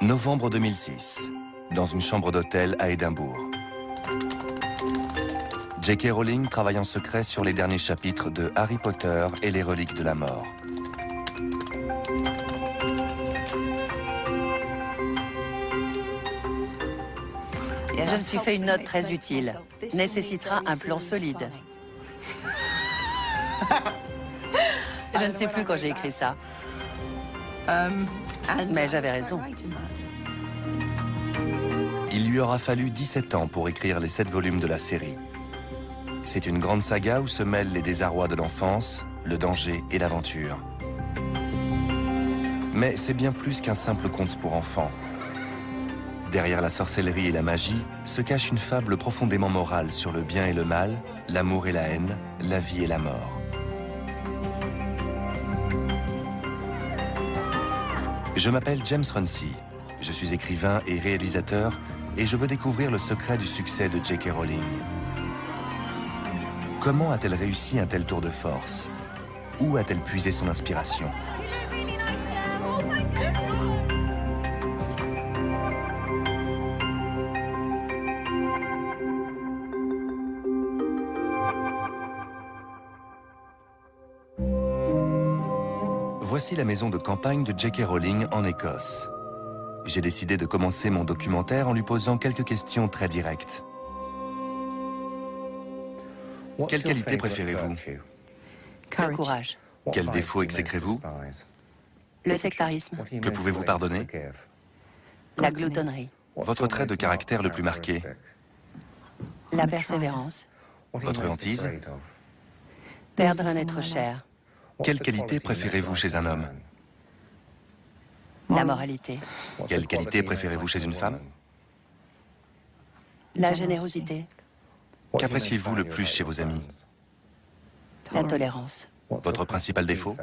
Novembre 2006, dans une chambre d'hôtel à Édimbourg. J.K. Rowling travaille en secret sur les derniers chapitres de Harry Potter et les reliques de la mort. Je me suis fait une note très utile. Nécessitera un plan solide. Je ne sais plus quand j'ai écrit ça. Mais j'avais raison. Il lui aura fallu 17 ans pour écrire les 7 volumes de la série. C'est une grande saga où se mêlent les désarrois de l'enfance, le danger et l'aventure. Mais c'est bien plus qu'un simple conte pour enfants. Derrière la sorcellerie et la magie se cache une fable profondément morale sur le bien et le mal, l'amour et la haine, la vie et la mort. Je m'appelle James Runcie, je suis écrivain et réalisateur et je veux découvrir le secret du succès de J.K. Rowling. Comment a-t-elle réussi un tel tour de force? Où a-t-elle puisé son inspiration? Voici la maison de campagne de J.K. Rowling en Écosse. J'ai décidé de commencer mon documentaire en lui posant quelques questions très directes. Quelle qualité préférez-vous? Le courage. Quel défaut exécrez-vous? Le sectarisme. Que pouvez-vous pardonner? La gloutonnerie. Votre trait de caractère le plus marqué? La persévérance. Votre hantise? Perdre un être cher. Quelle qualité préférez-vous chez un homme? La moralité. Quelle qualité préférez-vous chez une femme? La générosité. Qu'appréciez-vous le plus chez vos amis? La tolérance. Votre principal défaut?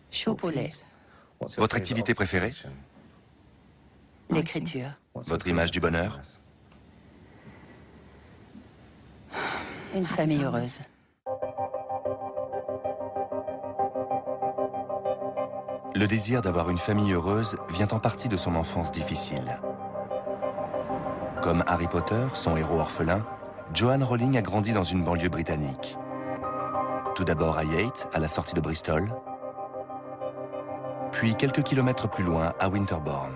Soupe au lait. Votre activité préférée? L'écriture. Votre image du bonheur? Une famille heureuse. Le désir d'avoir une famille heureuse vient en partie de son enfance difficile. Comme Harry Potter, son héros orphelin, Joanne Rowling a grandi dans une banlieue britannique. Tout d'abord à Yate, à la sortie de Bristol, puis quelques kilomètres plus loin, à Winterbourne.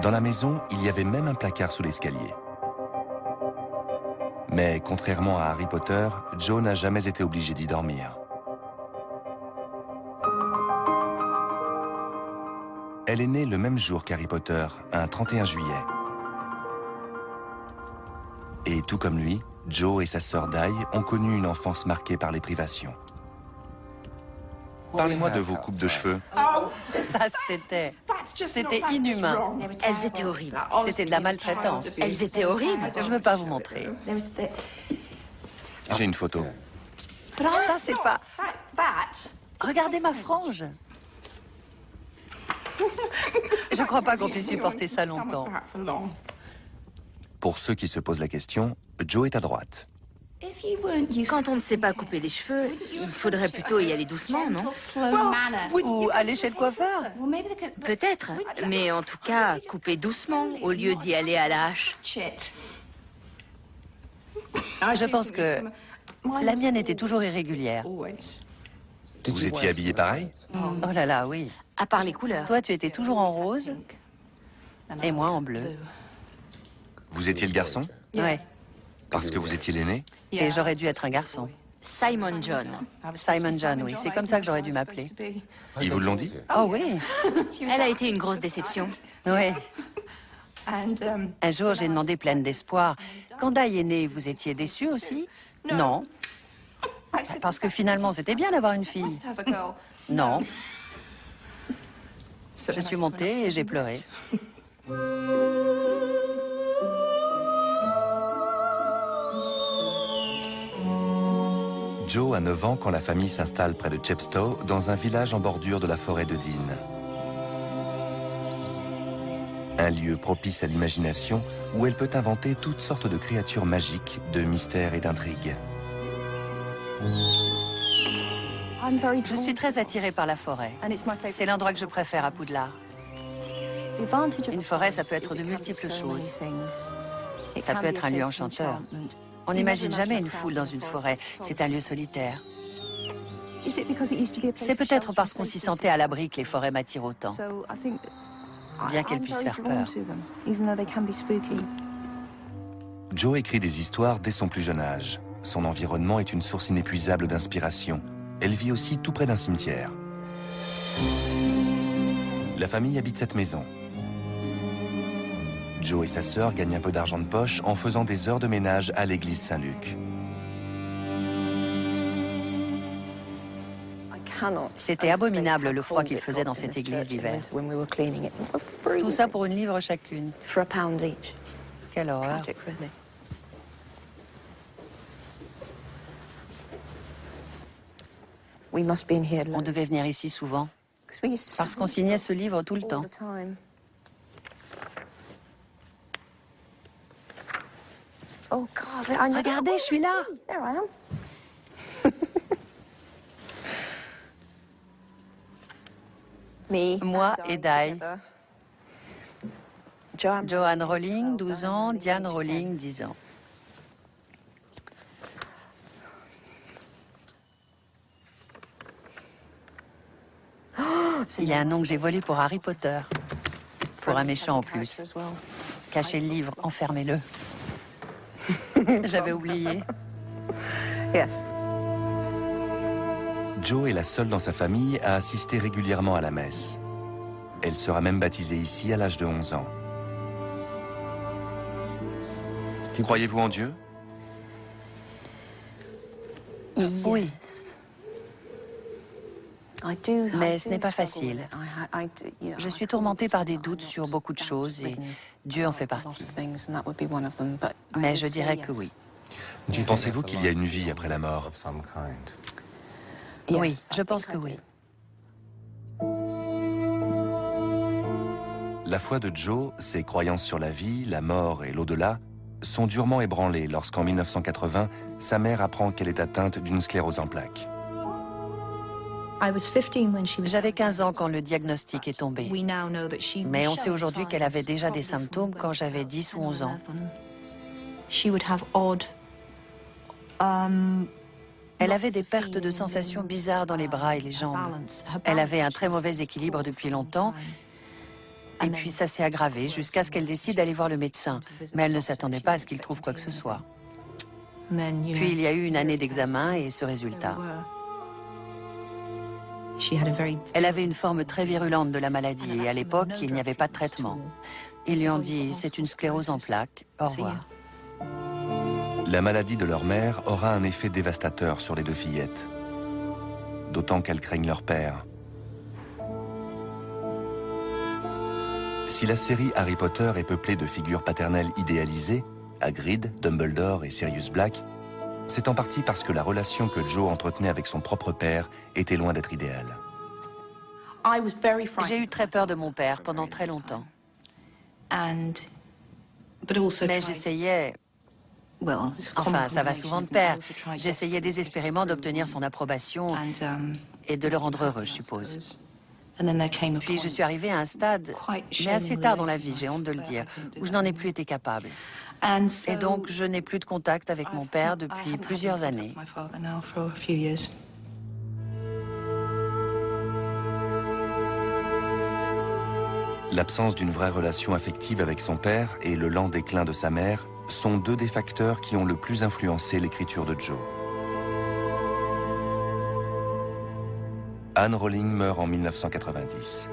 Dans la maison, il y avait même un placard sous l'escalier. Mais contrairement à Harry Potter, Jo n'a jamais été obligée d'y dormir. Elle est née le même jour qu'Harry Potter, un 31 juillet. Et tout comme lui, Jo et sa sœur Di ont connu une enfance marquée par les privations. Parlez-moi de vos coupes de cheveux. Ça, c'était inhumain. Elles étaient horribles. C'était de la maltraitance. Elles étaient horribles. Je ne veux pas vous montrer. J'ai une photo. Ça, c'est pas... Regardez ma frange. Je crois pas qu'on puisse supporter ça longtemps. Pour ceux qui se posent la question, Jo est à droite. Quand on ne sait pas couper les cheveux, il faudrait plutôt y aller doucement, non? Ou aller chez le coiffeur. Peut-être, mais en tout cas, couper doucement au lieu d'y aller à la hache. Je pense que la mienne était toujours irrégulière. Vous étiez habillé pareil? Oh là là, oui. À part les couleurs. Toi, tu étais toujours en rose et moi en bleu. Vous étiez le garçon? Ouais. Parce que vous étiez l'aîné? Et j'aurais dû être un garçon. Simon John. Simon John, oui. C'est comme ça que j'aurais dû m'appeler. Ils vous l'ont dit? Oh oui. Elle a été une grosse déception. Oui. Un jour, j'ai demandé pleine d'espoir. Quand Di est née, vous étiez déçue aussi? Non. Parce que finalement, c'était bien d'avoir une fille. Non. Je suis montée et j'ai pleuré. Jo a 9 ans quand la famille s'installe près de Chepstow, dans un village en bordure de la forêt de Dean. Un lieu propice à l'imagination où elle peut inventer toutes sortes de créatures magiques, de mystères et d'intrigues. Je suis très attirée par la forêt. C'est l'endroit que je préfère à Poudlard. Une forêt, ça peut être de multiples choses. Ça peut être un lieu enchanteur. On n'imagine jamais une foule dans une forêt. C'est un lieu solitaire. C'est peut-être parce qu'on s'y sentait à l'abri que les forêts m'attirent autant, bien qu'elles puissent faire peur. Jo écrit des histoires dès son plus jeune âge. Son environnement est une source inépuisable d'inspiration. Elle vit aussi tout près d'un cimetière. La famille habite cette maison. Jo et sa sœur gagnent un peu d'argent de poche en faisant des heures de ménage à l'église Saint-Luc. C'était abominable le froid qu'il faisait dans cette église l'hiver. Tout ça pour une livre chacune. Quelle horreur. On devait venir ici souvent, parce qu'on signait ce livre tout le temps. Regardez, je suis là. Moi et Di. Joanne Rowling, 12 ans, Diane Rowling, 10 ans. Il y a un nom que j'ai volé pour Harry Potter. Pour un méchant en plus. Cachez le livre, enfermez-le. J'avais oublié. Jo est la seule dans sa famille à assister régulièrement à la messe. Elle sera même baptisée ici à l'âge de 11 ans. Croyez-vous en Dieu? Oui. Mais ce n'est pas facile. Je suis tourmentée par des doutes sur beaucoup de choses et Dieu en fait partie. Mais je dirais que oui. Pensez-vous qu'il y a une vie après la mort? Oui, je pense que oui. La foi de Jo, ses croyances sur la vie, la mort et l'au-delà, sont durement ébranlées lorsqu'en 1980, sa mère apprend qu'elle est atteinte d'une sclérose en plaques. J'avais 15 ans quand le diagnostic est tombé. Mais on sait aujourd'hui qu'elle avait déjà des symptômes quand j'avais 10 ou 11 ans. Elle avait des pertes de sensations bizarres dans les bras et les jambes. Elle avait un très mauvais équilibre depuis longtemps. Et puis ça s'est aggravé jusqu'à ce qu'elle décide d'aller voir le médecin. Mais elle ne s'attendait pas à ce qu'il trouve quoi que ce soit. Puis il y a eu une année d'examen et ce résultat. Elle avait une forme très virulente de la maladie et à l'époque, il n'y avait pas de traitement. Ils lui ont dit, c'est une sclérose en plaques, au revoir. La maladie de leur mère aura un effet dévastateur sur les deux fillettes. D'autant qu'elles craignent leur père. Si la série Harry Potter est peuplée de figures paternelles idéalisées, Hagrid, Dumbledore et Sirius Black, c'est en partie parce que la relation que Jo entretenait avec son propre père était loin d'être idéale. J'ai eu très peur de mon père pendant très longtemps. Mais j'essayais... Enfin, ça va souvent de pair. J'essayais désespérément d'obtenir son approbation et de le rendre heureux, je suppose. Puis je suis arrivée à un stade, mais assez tard dans la vie, j'ai honte de le dire, où je n'en ai plus été capable. Et donc, je n'ai plus de contact avec mon père depuis plusieurs années. L'absence d'une vraie relation affective avec son père et le lent déclin de sa mère sont deux des facteurs qui ont le plus influencé l'écriture de Jo. Anne Rowling meurt en 1990.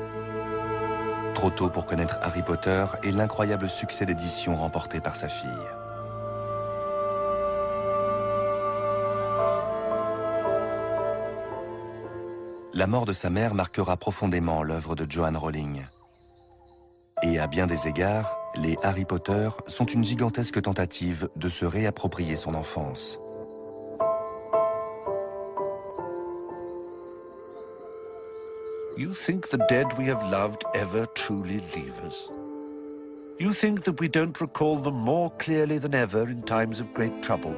Trop tôt pour connaître Harry Potter et l'incroyable succès d'édition remporté par sa fille. La mort de sa mère marquera profondément l'œuvre de Joanne Rowling. Et à bien des égards, les Harry Potter sont une gigantesque tentative de se réapproprier son enfance. You think the dead we have loved ever truly leave us? You think that we don't recall them more clearly than ever in times of great trouble?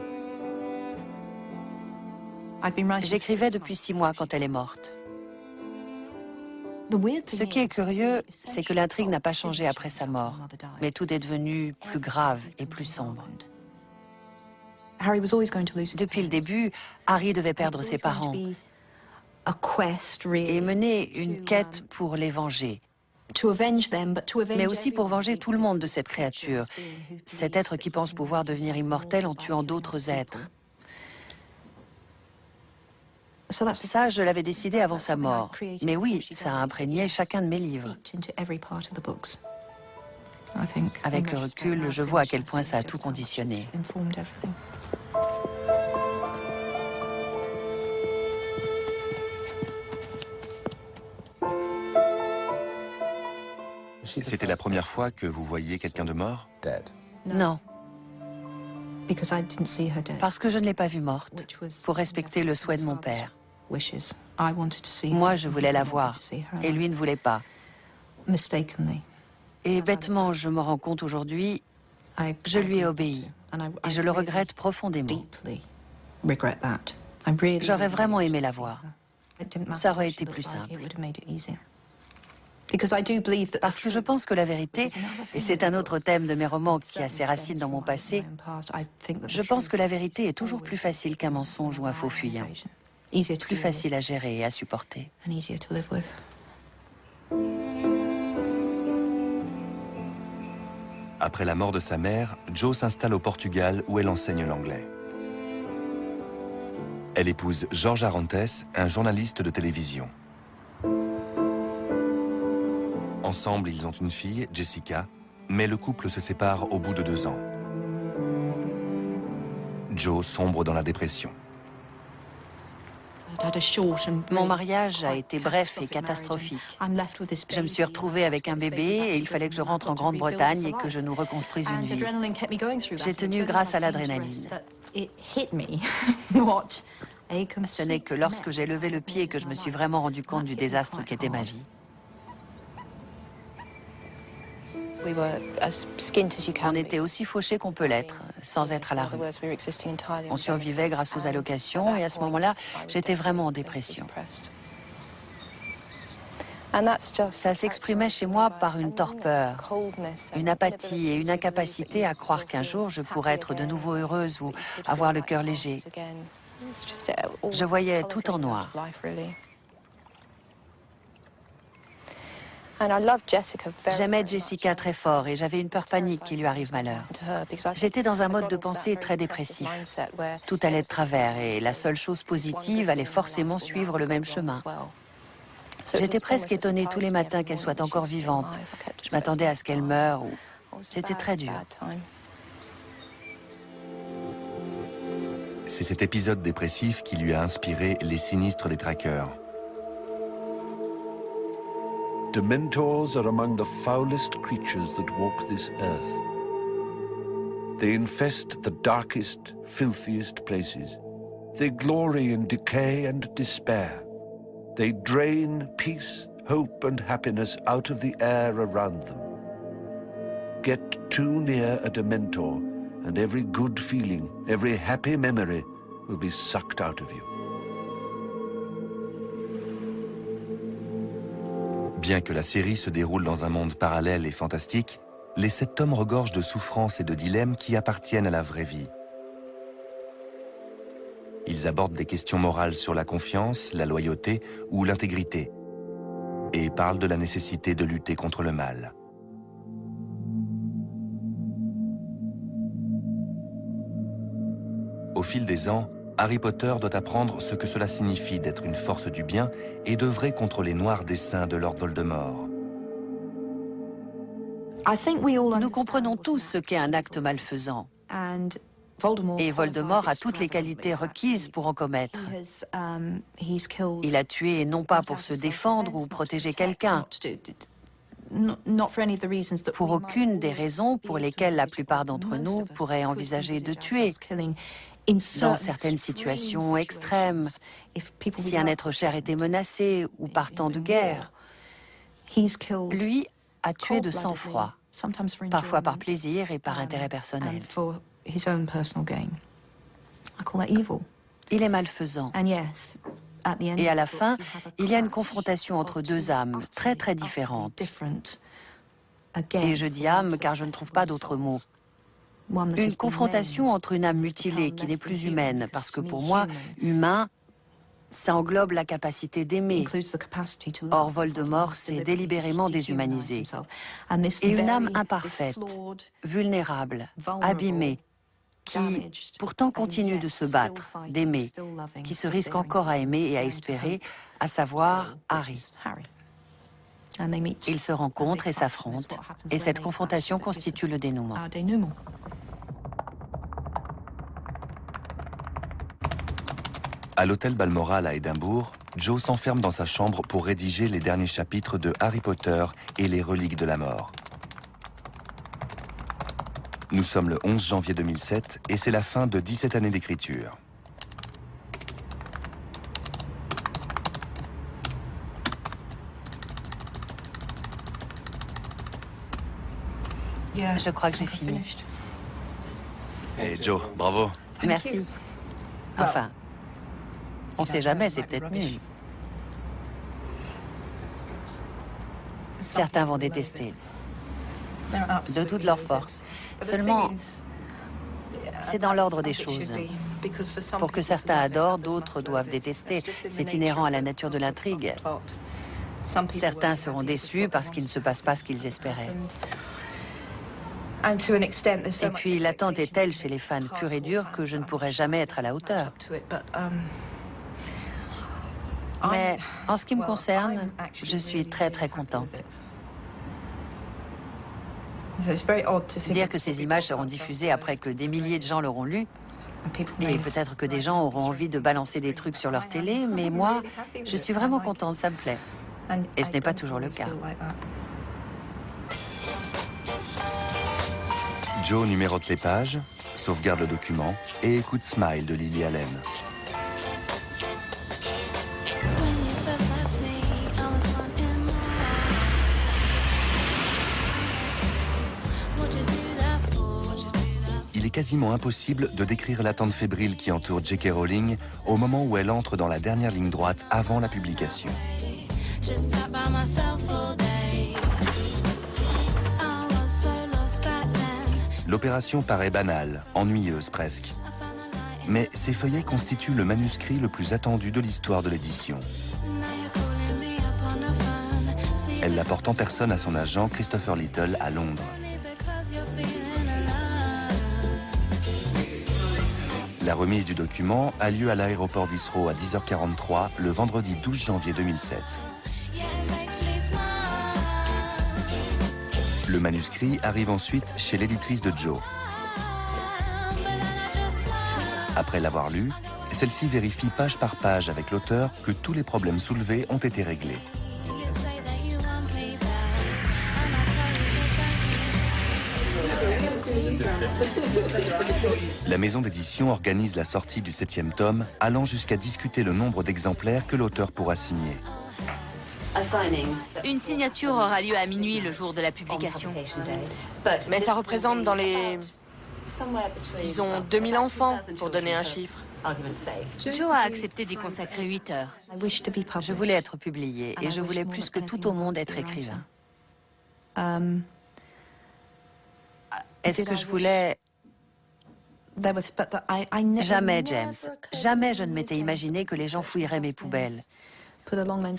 J'écrivais depuis 6 mois quand elle est morte. Ce qui est curieux, c'est que l'intrigue n'a pas changé après sa mort, mais tout est devenu plus grave et plus sombre. Depuis le début, Harry devait perdre ses parents et mener une quête pour les venger, mais aussi pour venger tout le monde de cette créature, cet être qui pense pouvoir devenir immortel en tuant d'autres êtres. Ça, je l'avais décidé avant sa mort. Mais oui, ça a imprégné chacun de mes livres. Avec le recul, je vois à quel point ça a tout conditionné. C'était la première fois que vous voyiez quelqu'un de mort? Non. Parce que je ne l'ai pas vue morte, pour respecter le souhait de mon père. Moi, je voulais la voir, et lui ne voulait pas. Et bêtement, je me rends compte aujourd'hui, je lui ai obéi, et je le regrette profondément. J'aurais vraiment aimé la voir. Ça aurait été plus simple. Parce que je pense que la vérité, et c'est un autre thème de mes romans qui a ses racines dans mon passé, je pense que la vérité est toujours plus facile qu'un mensonge ou un faux fuyant. Plus facile à gérer et à supporter. Après la mort de sa mère, Jo s'installe au Portugal où elle enseigne l'anglais. Elle épouse Jorge Arantes, un journaliste de télévision. Ensemble, ils ont une fille, Jessica, mais le couple se sépare au bout de 2 ans. Jo sombre dans la dépression. Mon mariage a été bref et catastrophique. Je me suis retrouvée avec un bébé et il fallait que je rentre en Grande-Bretagne et que je nous reconstruise une vie. J'ai tenu grâce à l'adrénaline. Ce n'est que lorsque j'ai levé le pied que je me suis vraiment rendu compte du désastre qu'était ma vie. On était aussi fauchés qu'on peut l'être, sans être à la rue. On survivait grâce aux allocations et à ce moment-là, j'étais vraiment en dépression. Ça s'exprimait chez moi par une torpeur, une apathie et une incapacité à croire qu'un jour je pourrais être de nouveau heureuse ou avoir le cœur léger. Je voyais tout en noir. J'aimais Jessica très fort et j'avais une peur panique qu'il lui arrive malheur. J'étais dans un mode de pensée très dépressif. Tout allait de travers et la seule chose positive allait forcément suivre le même chemin. J'étais presque étonnée tous les matins qu'elle soit encore vivante. Je m'attendais à ce qu'elle meure ou... C'était très dur. C'est cet épisode dépressif qui lui a inspiré Les Sinistres des Traqueurs. Dementors are among the foulest creatures that walk this earth. They infest the darkest, filthiest places. They glory in decay and despair. They drain peace, hope and happiness out of the air around them. Get too near a Dementor and every good feeling, every happy memory will be sucked out of you. Bien que la série se déroule dans un monde parallèle et fantastique, les 7 tomes regorgent de souffrances et de dilemmes qui appartiennent à la vraie vie. Ils abordent des questions morales sur la confiance, la loyauté ou l'intégrité, et parlent de la nécessité de lutter contre le mal. Au fil des ans, Harry Potter doit apprendre ce que cela signifie d'être une force du bien et d'œuvrer contre les noirs desseins de Lord Voldemort. Nous comprenons tous ce qu'est un acte malfaisant. Et Voldemort a toutes les qualités requises pour en commettre. Il a tué non pas pour se défendre ou protéger quelqu'un, pour aucune des raisons pour lesquelles la plupart d'entre nous pourraient envisager de tuer. Dans certaines situations extrêmes, si un être cher était menacé ou partant de guerre, lui a tué de sang-froid, parfois par plaisir et par intérêt personnel. Il est malfaisant. Et à la fin, il y a une confrontation entre deux âmes très très différentes. Et je dis âme car je ne trouve pas d'autre mot. Une confrontation entre une âme mutilée qui n'est plus humaine, parce que pour moi, humain, ça englobe la capacité d'aimer. Or, Voldemort s'est délibérément déshumanisé. Et une âme imparfaite, vulnérable, abîmée, qui pourtant continue de se battre, d'aimer, qui se risque encore à aimer et à espérer, à savoir Harry. Ils se rencontrent et s'affrontent, et cette confrontation constitue le dénouement. À l'hôtel Balmoral à Édimbourg, Jo s'enferme dans sa chambre pour rédiger les derniers chapitres de Harry Potter et les reliques de la mort. Nous sommes le 11 janvier 2007 et c'est la fin de 17 années d'écriture. Je crois que j'ai fini. Et Jo, bravo. Merci. Enfin, on ne sait jamais, c'est peut-être nul. Certains vont détester. De toute leur force. Seulement, c'est dans l'ordre des choses. Pour que certains adorent, d'autres doivent détester. C'est inhérent à la nature de l'intrigue. Certains seront déçus parce qu'il ne se passe pas ce qu'ils espéraient. Et puis l'attente est telle chez les fans purs et durs que je ne pourrai jamais être à la hauteur. Mais en ce qui me concerne, je suis très très contente. Dire que ces images seront diffusées après que des milliers de gens l'auront lu, et peut-être que des gens auront envie de balancer des trucs sur leur télé, mais moi, je suis vraiment contente, ça me plaît. Et ce n'est pas toujours le cas. Jo numérote les pages, sauvegarde le document et écoute Smile de Lily Allen. Il est quasiment impossible de décrire l'attente fébrile qui entoure J.K. Rowling au moment où elle entre dans la dernière ligne droite avant la publication. L'opération paraît banale, ennuyeuse presque. Mais ces feuillets constituent le manuscrit le plus attendu de l'histoire de l'édition. Elle l'apporte en personne à son agent Christopher Little à Londres. La remise du document a lieu à l'aéroport d'Heathrow à 10h43 le vendredi 12 janvier 2007. Le manuscrit arrive ensuite chez l'éditrice de Jo. Après l'avoir lu, celle-ci vérifie page par page avec l'auteur que tous les problèmes soulevés ont été réglés. La maison d'édition organise la sortie du 7e tome, allant jusqu'à discuter le nombre d'exemplaires que l'auteur pourra signer. Une signature aura lieu à minuit le jour de la publication. Mais ça représente dans les... disons 2000 enfants, pour donner un chiffre. Jo a accepté d'y consacrer 8 heures. Je voulais être publiée et je voulais plus que tout au monde être écrivain. Est-ce que je voulais... Jamais, James. Jamais je ne m'étais imaginé que les gens fouilleraient mes poubelles.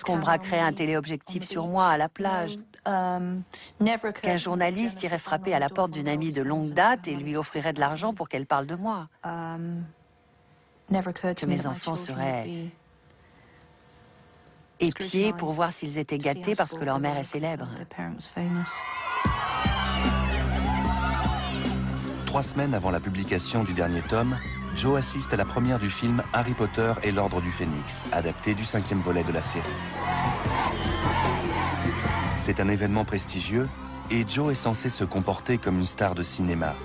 Qu'on braquerait un téléobjectif sur moi à la plage. Qu'un journaliste irait frapper à la porte d'une amie de longue date et lui offrirait de l'argent pour qu'elle parle de moi. Que mes enfants seraient épiés pour voir s'ils étaient gâtés parce que leur mère est célèbre. 3 semaines avant la publication du dernier tome, Jo assiste à la première du film Harry Potter et l'Ordre du Phénix, adapté du 5e volet de la série. C'est un événement prestigieux et Jo est censée se comporter comme une star de cinéma.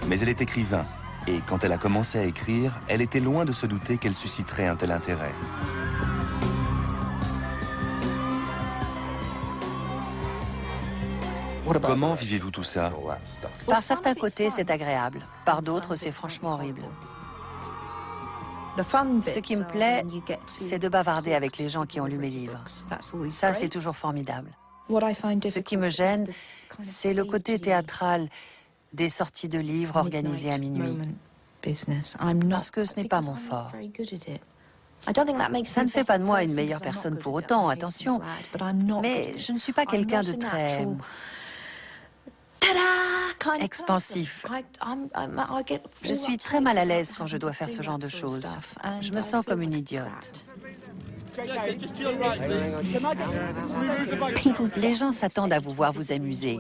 Mais elle est écrivain et quand elle a commencé à écrire, elle était loin de se douter qu'elle susciterait un tel intérêt. Comment vivez-vous tout ça? Par certains côtés, c'est agréable. Par d'autres, c'est franchement horrible. Ce qui me plaît, c'est de bavarder avec les gens qui ont lu mes livres. Ça, c'est toujours formidable. Ce qui me gêne, c'est le côté théâtral des sorties de livres organisées à minuit. Parce que ce n'est pas mon fort. Ça ne fait pas de moi une meilleure personne pour autant, attention. Mais je ne suis pas quelqu'un de très expansif. Je suis très mal à l'aise quand je dois faire ce genre de choses. Je me sens comme une idiote. Les gens s'attendent à vous voir vous amuser.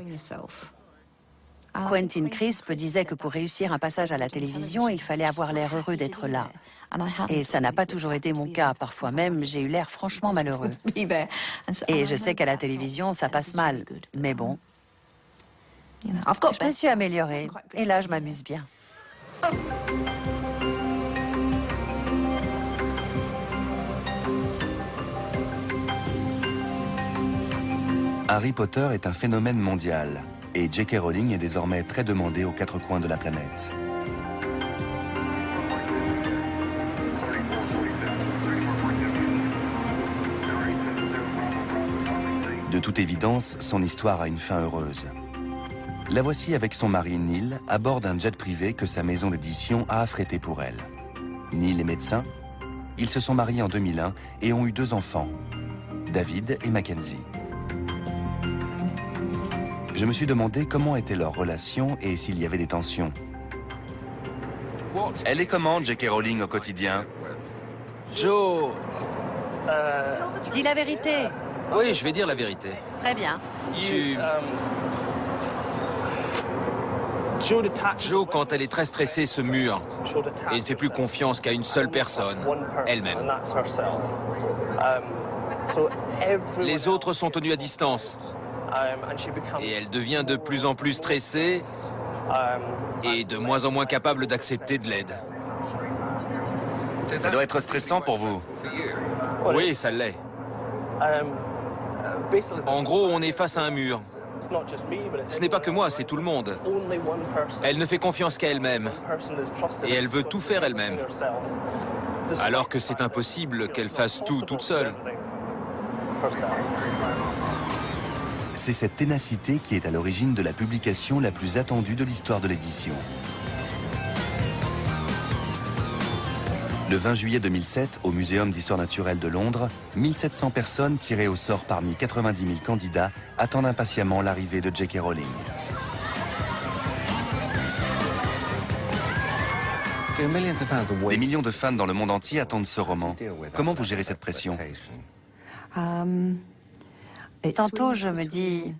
Quentin Crisp disait que pour réussir un passage à la télévision, il fallait avoir l'air heureux d'être là. Et ça n'a pas toujours été mon cas. Parfois même, j'ai eu l'air franchement malheureux. Et je sais qu'à la télévision, ça passe mal. Mais bon, je me suis améliorée. Et là, je m'amuse bien. Harry Potter est un phénomène mondial. Et J.K. Rowling est désormais très demandée aux quatre coins de la planète. De toute évidence, son histoire a une fin heureuse. La voici avec son mari Neil à bord d'un jet privé que sa maison d'édition a affrété pour elle. Neil est médecin. Ils se sont mariés en 2001 et ont eu 2 enfants, David et Mackenzie. Je me suis demandé comment était leur relation et s'il y avait des tensions. Elle est comment, J.K. Rowling, au quotidien? Joe... Dis la vérité. Oui, je vais dire la vérité. Très bien. Joe, quand elle est très stressée, se mure et ne fait plus confiance qu'à une seule personne, elle-même. Les autres sont tenus à distance. Et elle devient de plus en plus stressée et de moins en moins capable d'accepter de l'aide. Ça doit être stressant pour vous. Oui, ça l'est. En gros, on est face à un mur. Ce n'est pas que moi, c'est tout le monde. Elle ne fait confiance qu'à elle-même. Et elle veut tout faire elle-même. Alors que c'est impossible qu'elle fasse tout toute seule. C'est cette ténacité qui est à l'origine de la publication la plus attendue de l'histoire de l'édition. Le 20 juillet 2007, au Muséum d'histoire naturelle de Londres, 1700 personnes tirées au sort parmi 90 000 candidats attendent impatiemment l'arrivée de J.K. Rowling. Des millions de fans dans le monde entier attendent ce roman. Comment vous gérez cette pression? Tantôt, je me dis,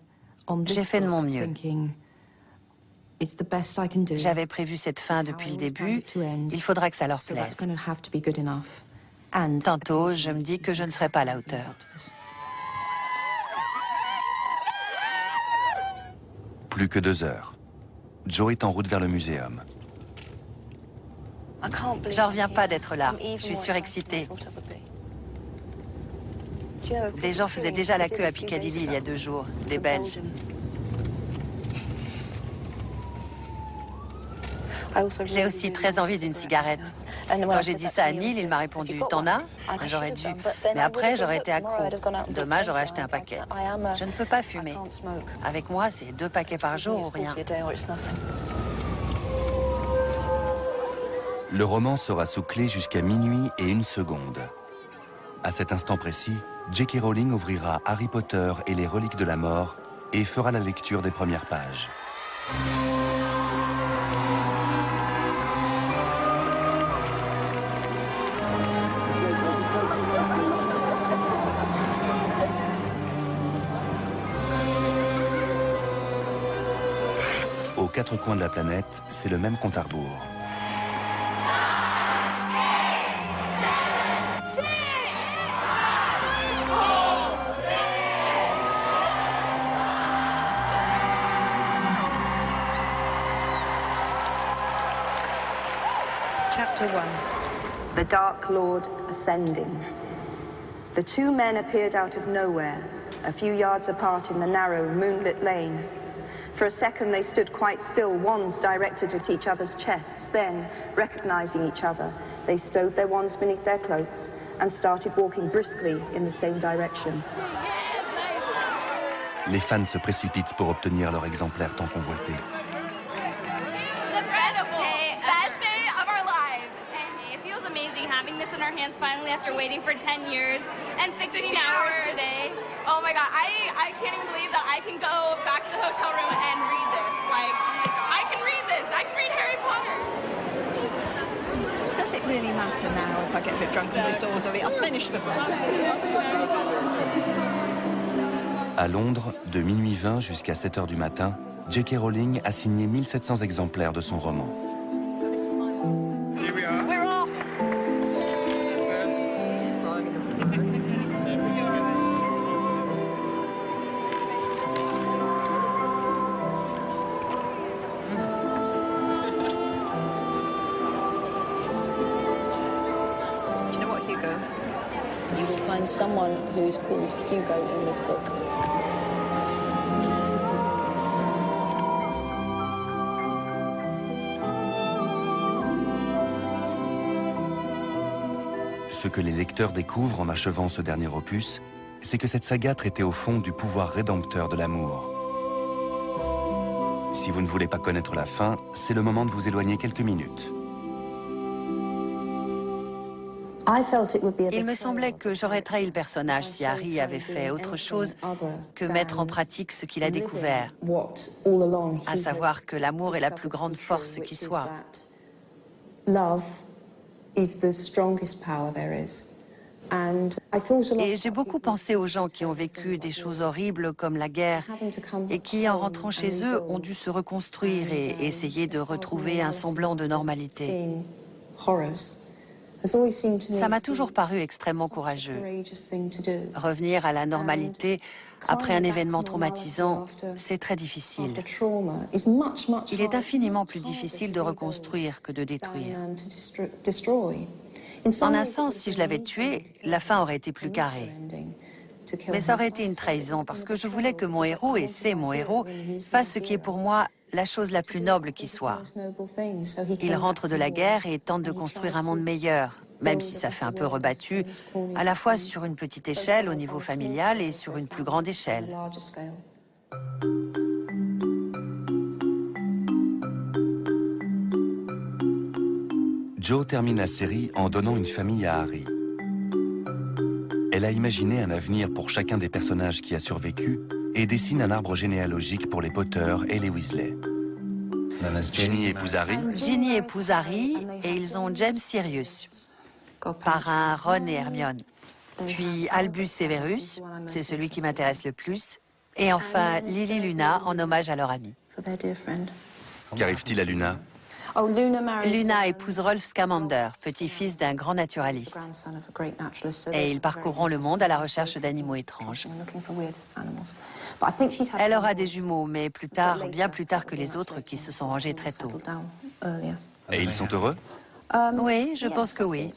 j'ai fait de mon mieux. J'avais prévu cette fin depuis le début, il faudra que ça leur plaise. Tantôt, je me dis que je ne serai pas à la hauteur. Plus que 2 heures. Joe est en route vers le muséum. J'en reviens pas d'être là, je suis surexcitée. Des gens faisaient déjà la queue à Piccadilly il y a 2 jours, des Belges. J'ai aussi très envie d'une cigarette. Quand j'ai dit ça à Neil, il m'a répondu « T'en as ?» J'aurais dû. Mais après, j'aurais été accro. Demain, j'aurais acheté un paquet. Je ne peux pas fumer. Avec moi, c'est 2 paquets par jour ou rien. Le roman sera sous clé jusqu'à minuit et 1 seconde. À cet instant précis, J.K. Rowling ouvrira Harry Potter et les reliques de la mort et fera la lecture des premières pages. Aux 4 coins de la planète, c'est le même compte à rebours. Chapter 1. The Dark Lord Ascending. The 2 men appeared out of nowhere, a few yards apart in the narrow, moonlit lane. For a second they stood quite still, wands directed at each other's chests. Then, recognizing each other, They stowed their wands beneath their cloaks and started walking briskly in the same direction. Les fans se précipitent pour obtenir leur exemplaire tant convoité. Having this in our hands finally after waiting for 10 years and 16 hours today. Oh my god, I can't even believe that I can go back to the hotel room and read this. Like, I can read this. I can read Harry Potter. Does it really matter now if I get a bit drunk and disorderly? I'll finish the book. À Londres, de minuit 20 jusqu'à 7 heures du matin, J.K. Rowling a signé 1700 exemplaires de son roman. Someone who is called Hugo in this book. Ce que les lecteurs découvrent en achevant ce dernier opus, c'est que cette saga traitait au fond du pouvoir rédempteur de l'amour. Si vous ne voulez pas connaître la fin, c'est le moment de vous éloigner quelques minutes. Il me semblait que j'aurais trahi le personnage si Harry avait fait autre chose que mettre en pratique ce qu'il a découvert, à savoir que l'amour est la plus grande force qui soit. Et j'ai beaucoup pensé aux gens qui ont vécu des choses horribles comme la guerre et qui, en rentrant chez eux, ont dû se reconstruire et essayer de retrouver un semblant de normalité. Ça m'a toujours paru extrêmement courageux. Revenir à la normalité après un événement traumatisant, c'est très difficile. Il est infiniment plus difficile de reconstruire que de détruire. En un sens, si je l'avais tué, la fin aurait été plus carrée. Mais ça aurait été une trahison parce que je voulais que mon héros, et c'est mon héros, fasse ce qui est pour moi la chose la plus noble qui soit. Il rentre de la guerre et tente de construire un monde meilleur, même si ça fait un peu rebattu, à la fois sur une petite échelle au niveau familial et sur une plus grande échelle. Jo termine la série en donnant une famille à Harry. Elle a imaginé un avenir pour chacun des personnages qui a survécu et dessine un arbre généalogique pour les Potter et les Weasley. Ginny épouse Harry. Ginny épouse Harry et ils ont James Sirius, parrain Ron et Hermione. Puis Albus Severus, c'est celui qui m'intéresse le plus. Et enfin Lily Luna en hommage à leur ami. Qu'arrive-t-il à Luna? Luna épouse Rolf Scamander, petit-fils d'un grand naturaliste. Et ils parcourront le monde à la recherche d'animaux étranges. Elle aura des jumeaux, mais plus tard, bien plus tard que les autres qui se sont rangés très tôt. Et ils sont heureux? Oui, je pense que oui.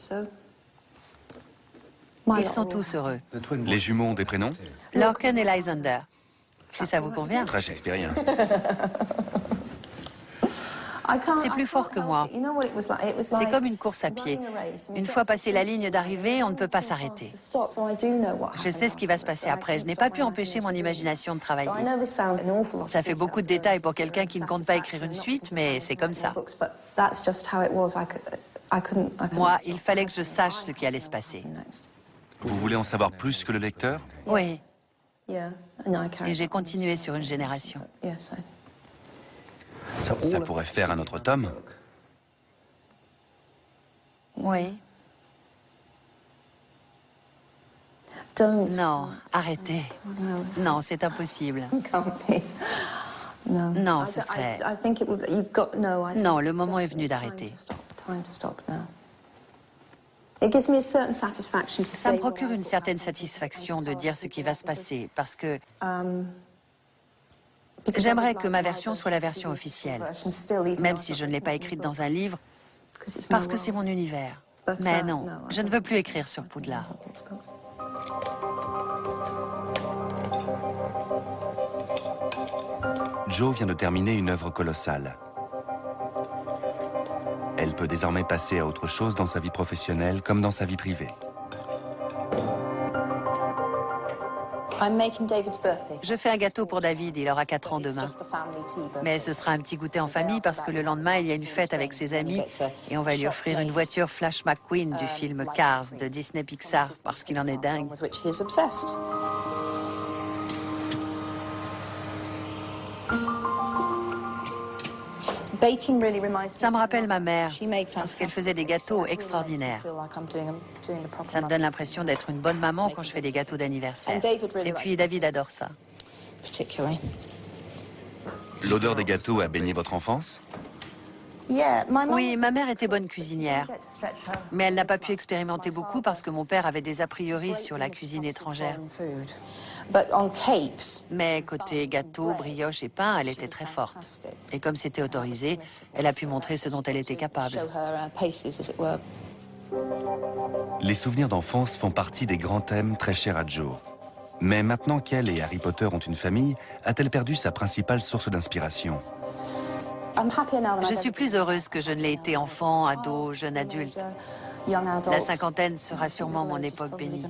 Ils sont tous heureux. Les jumeaux ont des prénoms? Lorcan et Lysander. Si ça vous convient. Très shakespearien. C'est plus fort que moi. C'est comme une course à pied. Une fois passé la ligne d'arrivée, on ne peut pas s'arrêter. Je sais ce qui va se passer après. Je n'ai pas pu empêcher mon imagination de travailler. Ça fait beaucoup de détails pour quelqu'un qui ne compte pas écrire une suite, mais c'est comme ça. Moi, il fallait que je sache ce qui allait se passer. Vous voulez en savoir plus que le lecteur? Oui. Et j'ai continué sur une génération. Ça pourrait faire un autre tome? Oui. Non, arrêtez. Non, c'est impossible. Non, ce serait... Non, le moment est venu d'arrêter. Ça me procure une certaine satisfaction de dire ce qui va se passer, parce que j'aimerais que ma version soit la version officielle, même si je ne l'ai pas écrite dans un livre, parce que c'est mon univers. Mais non, je ne veux plus écrire sur Poudlard. Jo vient de terminer une œuvre colossale. Elle peut désormais passer à autre chose dans sa vie professionnelle comme dans sa vie privée. Je fais un gâteau pour David, il aura 4 ans demain. Mais ce sera un petit goûter en famille parce que le lendemain, il y a une fête avec ses amis et on va lui offrir une voiture Flash McQueen du film Cars de Disney Pixar parce qu'il en est dingue. Ça me rappelle ma mère, parce qu'elle faisait des gâteaux extraordinaires. Ça me donne l'impression d'être une bonne maman quand je fais des gâteaux d'anniversaire. Et puis David adore ça. L'odeur des gâteaux a baigné votre enfance? Oui, ma mère était bonne cuisinière, mais elle n'a pas pu expérimenter beaucoup parce que mon père avait des a priori sur la cuisine étrangère. Mais côté gâteau, brioche et pain, elle était très forte. Et comme c'était autorisé, elle a pu montrer ce dont elle était capable. Les souvenirs d'enfance font partie des grands thèmes très chers à Jo. Mais maintenant qu'elle et Harry Potter ont une famille, a-t-elle perdu sa principale source d'inspiration? Je suis plus heureuse que je ne l'ai été enfant, ado, jeune adulte. La cinquantaine sera sûrement mon époque bénie.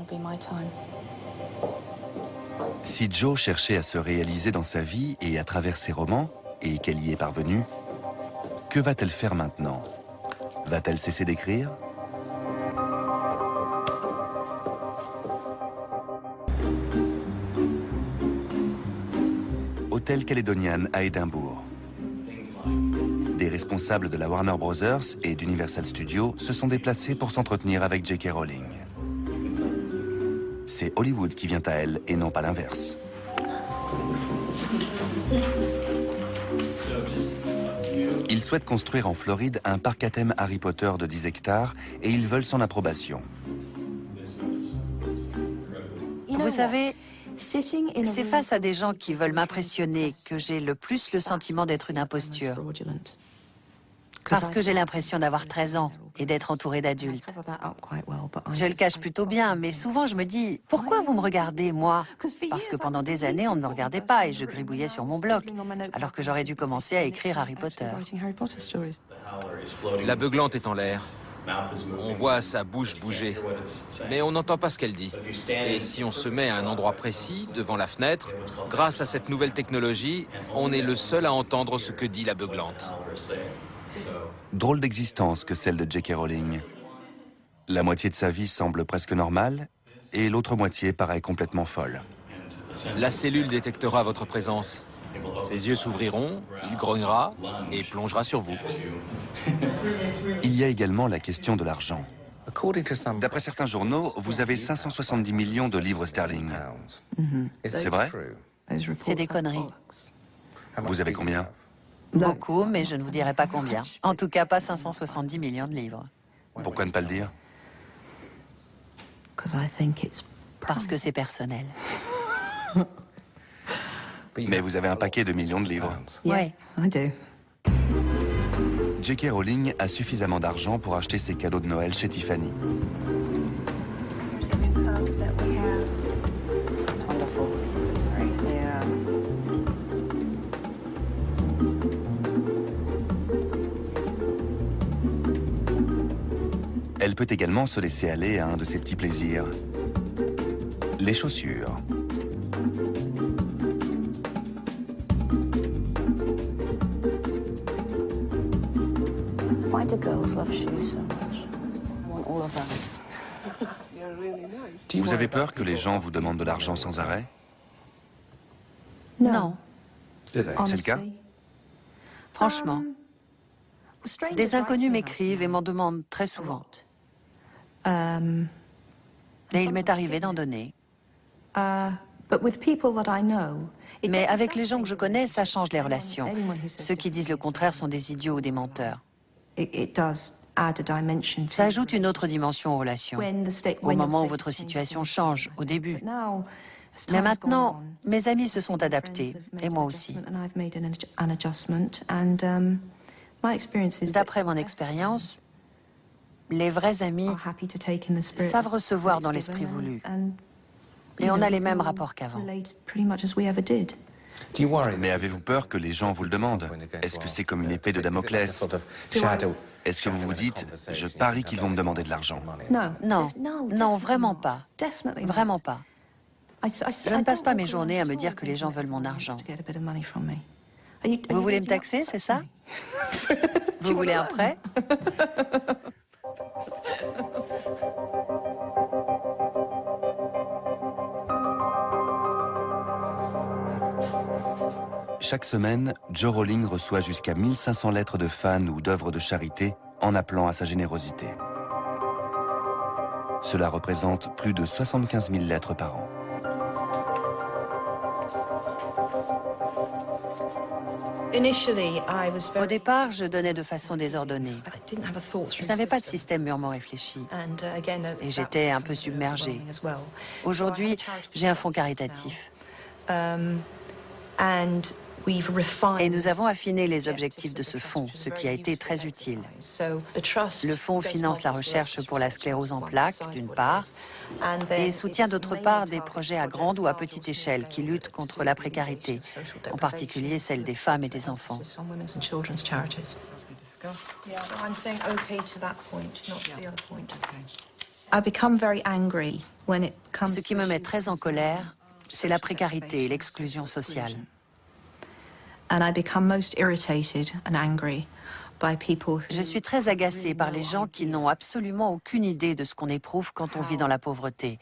Si Jo cherchait à se réaliser dans sa vie et à travers ses romans, et qu'elle y est parvenue, que va-t-elle faire maintenant? Va-t-elle cesser d'écrire? Hôtel Caledonian à Édimbourg. Des responsables de la Warner Brothers et d'Universal Studios se sont déplacés pour s'entretenir avec J.K. Rowling. C'est Hollywood qui vient à elle et non pas l'inverse. Ils souhaitent construire en Floride un parc à thème Harry Potter de 10 hectares et ils veulent son approbation. Vous savez, c'est face à des gens qui veulent m'impressionner que j'ai le plus le sentiment d'être une imposture. Parce que j'ai l'impression d'avoir 13 ans et d'être entourée d'adultes. Je le cache plutôt bien, mais souvent je me dis, pourquoi vous me regardez, moi? Parce que pendant des années, on ne me regardait pas et je gribouillais sur mon bloc, alors que j'aurais dû commencer à écrire Harry Potter. La beuglante est en l'air. On voit sa bouche bouger, mais on n'entend pas ce qu'elle dit. Et si on se met à un endroit précis, devant la fenêtre, grâce à cette nouvelle technologie, on est le seul à entendre ce que dit la beuglante. Drôle d'existence que celle de J.K. Rowling. La moitié de sa vie semble presque normale et l'autre moitié paraît complètement folle. La cellule détectera votre présence. Ses yeux s'ouvriront, il grognera et plongera sur vous. Il y a également la question de l'argent. D'après certains journaux, vous avez 570 millions de livres sterling. C'est vrai? C'est des conneries. Vous avez combien? Beaucoup, mais je ne vous dirai pas combien. En tout cas, pas 570 millions de livres. Pourquoi ne pas le dire? Parce que c'est personnel. Mais vous avez un paquet de millions de livres. Oui. J.K. Rowling a suffisamment d'argent pour acheter ses cadeaux de Noël chez Tiffany. Elle peut également se laisser aller à un de ses petits plaisirs. Les chaussures. Why do girls love shoes so much? I want all of those. Vous avez peur que les gens vous demandent de l'argent sans arrêt? Non. C'est le cas? Franchement. Des inconnus m'écrivent et m'en demandent très souvent. Et il m'est arrivé d'en donner. Mais avec les gens que je connais, ça change les relations. Ceux qui disent le contraire sont des idiots ou des menteurs. Ça ajoute une autre dimension aux relations. Au moment où votre situation change, au début. Mais maintenant, mes amis se sont adaptés, et moi aussi. D'après mon expérience, les vrais amis savent recevoir dans l'esprit voulu. Et on a les mêmes rapports qu'avant. Mais avez-vous peur que les gens vous le demandent? Est-ce que c'est comme une épée de Damoclès? Est-ce que vous vous dites, je parie qu'ils vont me demander de l'argent? Non, non, vraiment pas. Vraiment pas. Je ne passe pas mes journées à me dire que les gens veulent mon argent. Vous voulez me taxer, c'est ça? Vous voulez un prêt? Chaque semaine, Joe Rowling reçoit jusqu'à 1500 lettres de fans ou d'œuvres de charité en appelant à sa générosité. Cela représente plus de 75 000 lettres par an. Au départ, je donnais de façon désordonnée. Je n'avais pas de système mûrement réfléchi. Et j'étais un peu submergée. Aujourd'hui, j'ai un fonds caritatif. Et nous avons affiné les objectifs de ce fonds, ce qui a été très utile. Le fonds finance la recherche pour la sclérose en plaques, d'une part, et soutient d'autre part des projets à grande ou à petite échelle qui luttent contre la précarité, en particulier celle des femmes et des enfants. Ce qui me met très en colère, c'est la précarité et l'exclusion sociale. Je suis très agacée par les gens qui n'ont absolument aucune idée de ce qu'on éprouve quand on vit dans la pauvreté,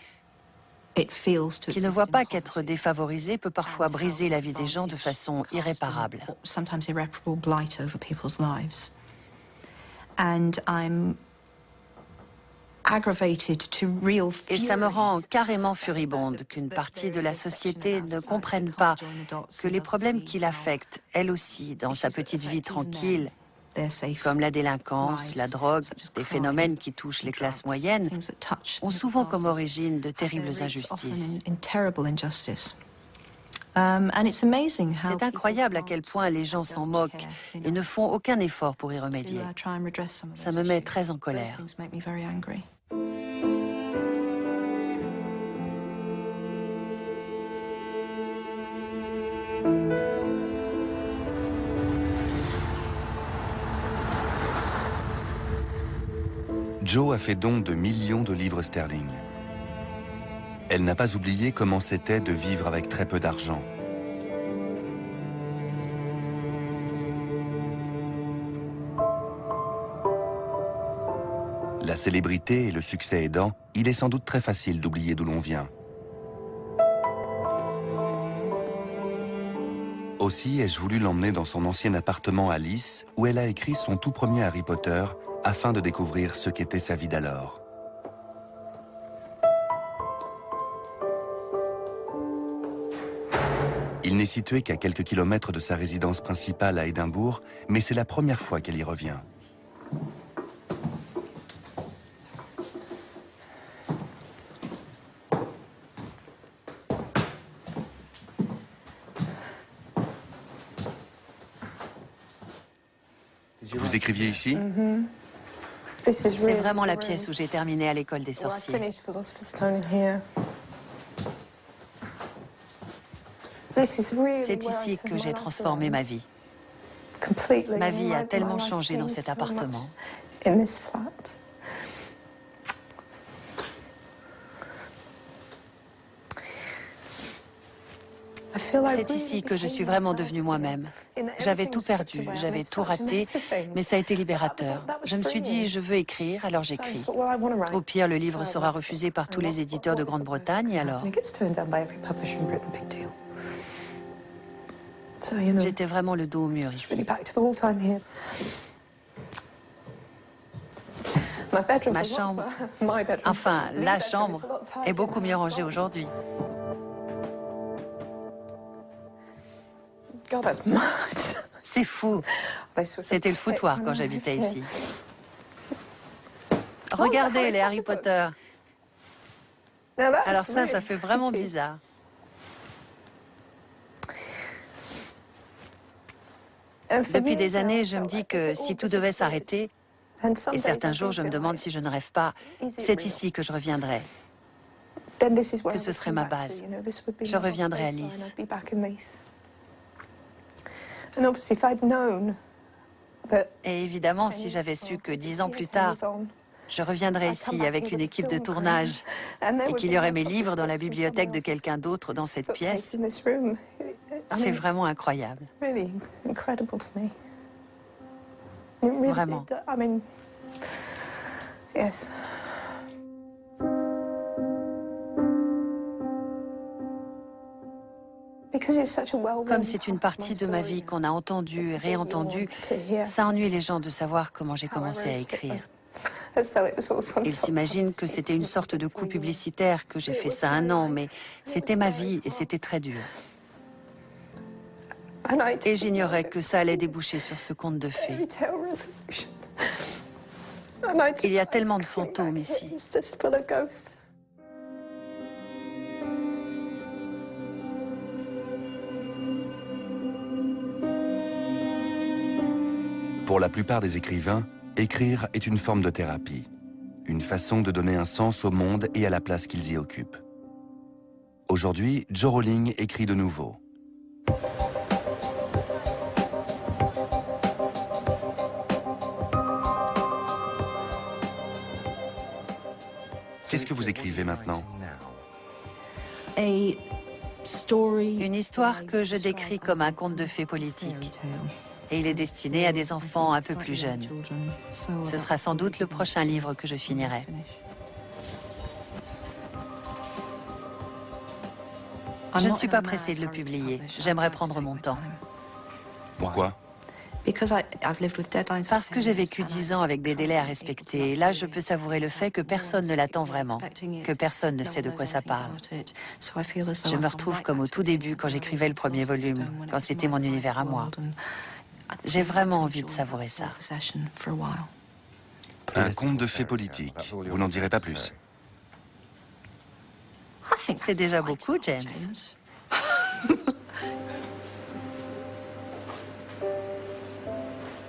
qui ne voient pas qu'être défavorisé peut parfois briser la vie des gens de façon irréparable. Et ça me rend carrément furibonde qu'une partie de la société ne comprenne pas que les problèmes qui l'affectent, elle aussi, dans sa petite vie tranquille, comme la délinquance, la drogue, des phénomènes qui touchent les classes moyennes, ont souvent comme origine de terribles injustices. C'est incroyable à quel point les gens s'en moquent et ne font aucun effort pour y remédier. Ça me met très en colère. Jo a fait don de millions de livres sterling. Elle n'a pas oublié comment c'était de vivre avec très peu d'argent. La célébrité et le succès aidant, il est sans doute très facile d'oublier d'où l'on vient. Aussi ai-je voulu l'emmener dans son ancien appartement à Lys, où elle a écrit son tout premier Harry Potter, afin de découvrir ce qu'était sa vie d'alors. Il n'est situé qu'à quelques kilomètres de sa résidence principale à Édimbourg, mais c'est la première fois qu'elle y revient. Vous écriviez ici? C'est vraiment la pièce où j'ai terminé à l'école des sorciers. C'est ici que j'ai transformé ma vie. Ma vie a tellement changé dans cet appartement. C'est ici que je suis vraiment devenue moi-même. J'avais tout perdu, j'avais tout raté, mais ça a été libérateur. Je me suis dit, je veux écrire, alors j'écris. Au pire, le livre sera refusé par tous les éditeurs de Grande-Bretagne, et alors? J'étais vraiment le dos au mur ici. Ma chambre, enfin, la chambre, est beaucoup mieux rangée aujourd'hui. C'est fou. C'était le foutoir quand j'habitais ici. Regardez les Harry Potter. Alors ça fait vraiment bizarre. Depuis des années, je me dis que si tout devait s'arrêter, et certains jours, je me demande si je ne rêve pas, c'est ici que je reviendrai. Que ce serait ma base. Je reviendrai à Lys. Et évidemment, si j'avais su que 10 ans plus tard, je reviendrais ici avec une équipe de tournage et qu'il y aurait mes livres dans la bibliothèque de quelqu'un d'autre dans cette pièce, c'est vraiment incroyable. Vraiment. Comme c'est une partie de ma vie qu'on a entendue et réentendue, ça ennuie les gens de savoir comment j'ai commencé à écrire. Ils s'imaginent que c'était une sorte de coup publicitaire, que j'ai fait ça 1 an, mais c'était ma vie et c'était très dur. Et j'ignorais que ça allait déboucher sur ce conte de fées. Il y a tellement de fantômes ici. Pour la plupart des écrivains, écrire est une forme de thérapie, une façon de donner un sens au monde et à la place qu'ils y occupent. Aujourd'hui, Jo Rowling écrit de nouveau. Qu'est-ce que vous écrivez maintenant? Une histoire que je décris comme un conte de fées politique. Et il est destiné à des enfants un peu plus jeunes. Ce sera sans doute le prochain livre que je finirai. Je ne suis pas pressée de le publier. J'aimerais prendre mon temps. Pourquoi? Parce que j'ai vécu 10 ans avec des délais à respecter. Et là, je peux savourer le fait que personne ne l'attend vraiment, que personne ne sait de quoi ça parle. Je me retrouve comme au tout début, quand j'écrivais le premier volume, quand c'était mon univers à moi. J'ai vraiment envie de savourer ça. Un conte de fées politique. Vous n'en direz pas plus? C'est déjà beaucoup, James.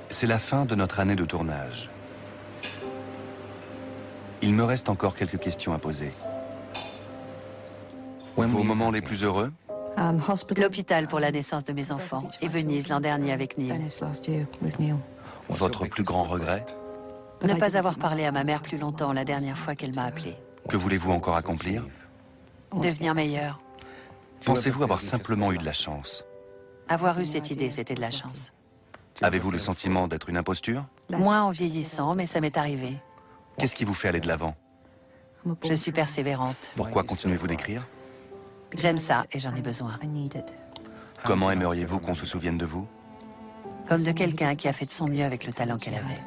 C'est la fin de notre année de tournage. Il me reste encore quelques questions à poser. Vos moments les plus heureux? L'hôpital pour la naissance de mes enfants et Venise l'an dernier avec Neil. Votre plus grand regret? Ne pas avoir parlé à ma mère plus longtemps la dernière fois qu'elle m'a appelé. Que voulez-vous encore accomplir? Devenir meilleur. Pensez-vous avoir simplement eu de la chance? Avoir eu cette idée, c'était de la chance. Avez-vous le sentiment d'être une imposture? Moins en vieillissant, mais ça m'est arrivé. Qu'est-ce qui vous fait aller de l'avant? Je suis persévérante. Pourquoi continuez-vous d'écrire? J'aime ça et j'en ai besoin. Comment aimeriez-vous qu'on se souvienne de vous? Comme de quelqu'un qui a fait de son mieux avec le talent qu'elle avait.